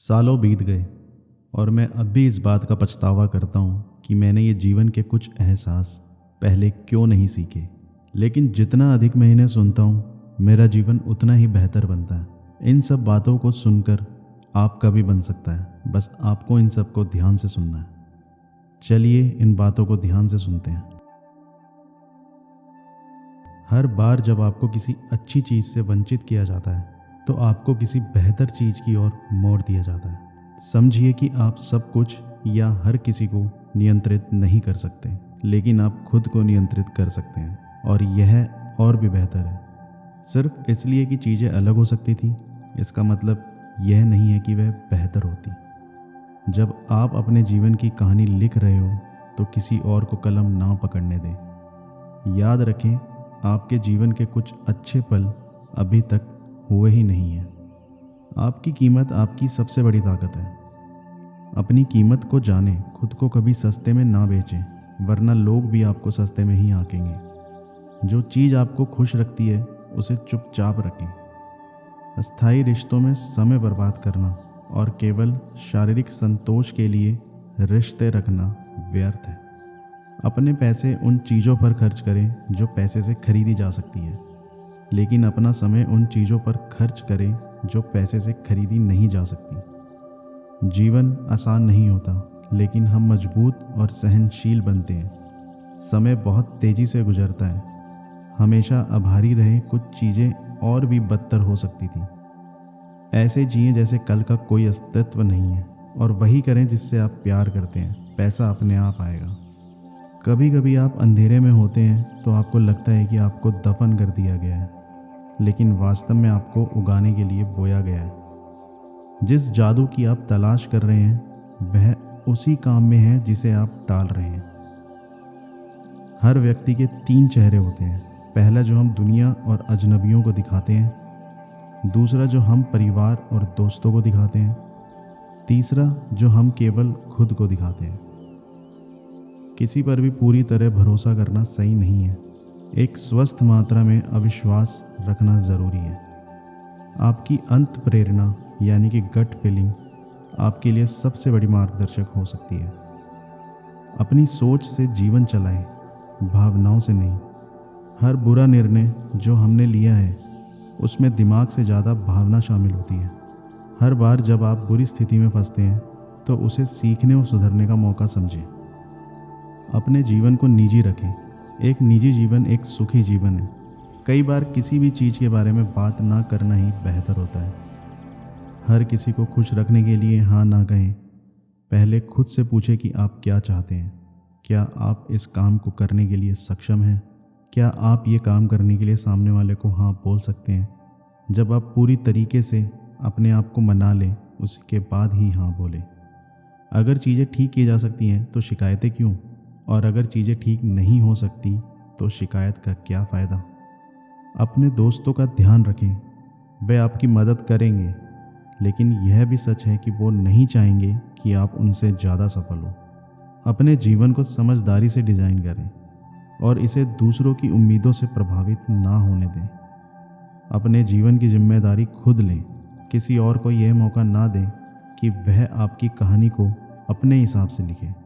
सालों बीत गए और मैं अब भी इस बात का पछतावा करता हूँ कि मैंने ये जीवन के कुछ एहसास पहले क्यों नहीं सीखे। लेकिन जितना अधिक मैं इन्हें सुनता हूँ मेरा जीवन उतना ही बेहतर बनता है। इन सब बातों को सुनकर आपका भी बन सकता है, बस आपको इन सब को ध्यान से सुनना है। चलिए इन बातों को ध्यान से सुनते हैं। हर बार जब आपको किसी अच्छी चीज़ से वंचित किया जाता है तो आपको किसी बेहतर चीज़ की ओर मोड़ दिया जाता है। समझिए कि आप सब कुछ या हर किसी को नियंत्रित नहीं कर सकते, लेकिन आप खुद को नियंत्रित कर सकते हैं, और यह और भी बेहतर है। सिर्फ इसलिए कि चीज़ें अलग हो सकती थी इसका मतलब यह नहीं है कि वह बेहतर होती। जब आप अपने जीवन की कहानी लिख रहे हो तो किसी और को कलम ना पकड़ने दें। याद रखें, आपके जीवन के कुछ अच्छे पल अभी तक हुए ही नहीं हैं। आपकी कीमत आपकी सबसे बड़ी ताकत है। अपनी कीमत को जानें, खुद को कभी सस्ते में ना बेचें, वरना लोग भी आपको सस्ते में ही आंकेंगे। जो चीज़ आपको खुश रखती है उसे चुपचाप रखें। अस्थायी रिश्तों में समय बर्बाद करना और केवल शारीरिक संतोष के लिए रिश्ते रखना व्यर्थ है। अपने पैसे उन चीज़ों पर खर्च करें जो पैसे से खरीदी जा सकती है, लेकिन अपना समय उन चीज़ों पर खर्च करें जो पैसे से खरीदी नहीं जा सकती। जीवन आसान नहीं होता, लेकिन हम मजबूत और सहनशील बनते हैं। समय बहुत तेज़ी से गुजरता है। हमेशा आभारी रहें, कुछ चीज़ें और भी बदतर हो सकती थी। ऐसे जिएं जैसे कल का कोई अस्तित्व नहीं है, और वही करें जिससे आप प्यार करते हैं। पैसा अपने आप आएगा। कभी कभी आप अंधेरे में होते हैं तो आपको लगता है कि आपको दफन कर दिया गया है, लेकिन वास्तव में आपको उगाने के लिए बोया गया है। जिस जादू की आप तलाश कर रहे हैं वह उसी काम में है जिसे आप टाल रहे हैं। हर व्यक्ति के 3 चेहरे होते हैं। पहला जो हम दुनिया और अजनबियों को दिखाते हैं, दूसरा जो हम परिवार और दोस्तों को दिखाते हैं, तीसरा जो हम केवल खुद को दिखाते हैं। किसी पर भी पूरी तरह भरोसा करना सही नहीं है। एक स्वस्थ मात्रा में अविश्वास रखना ज़रूरी है। आपकी अंत प्रेरणा यानी कि गट फीलिंग आपके लिए सबसे बड़ी मार्गदर्शक हो सकती है। अपनी सोच से जीवन चलाएं, भावनाओं से नहीं। हर बुरा निर्णय जो हमने लिया है उसमें दिमाग से ज़्यादा भावना शामिल होती है। हर बार जब आप बुरी स्थिति में फंसते हैं तो उसे सीखने और सुधरने का मौका समझें। अपने जीवन को निजी रखें। एक निजी जीवन एक सुखी जीवन है। कई बार किसी भी चीज़ के बारे में बात ना करना ही बेहतर होता है। हर किसी को खुश रखने के लिए हाँ ना कहें। पहले खुद से पूछें कि आप क्या चाहते हैं। क्या आप इस काम को करने के लिए सक्षम हैं? क्या आप ये काम करने के लिए सामने वाले को हाँ बोल सकते हैं? जब आप पूरी तरीके से अपने आप को मना लें उसके बाद ही हाँ बोलें। अगर चीज़ें ठीक की जा सकती हैं तो शिकायतें क्यों? और अगर चीज़ें ठीक नहीं हो सकती तो शिकायत का क्या फ़ायदा? अपने दोस्तों का ध्यान रखें। वे आपकी मदद करेंगे, लेकिन यह भी सच है कि वो नहीं चाहेंगे कि आप उनसे ज़्यादा सफल हो। अपने जीवन को समझदारी से डिज़ाइन करें और इसे दूसरों की उम्मीदों से प्रभावित ना होने दें। अपने जीवन की जिम्मेदारी खुद लें। किसी और को यह मौका ना दें कि वह आपकी कहानी को अपने हिसाब से लिखे।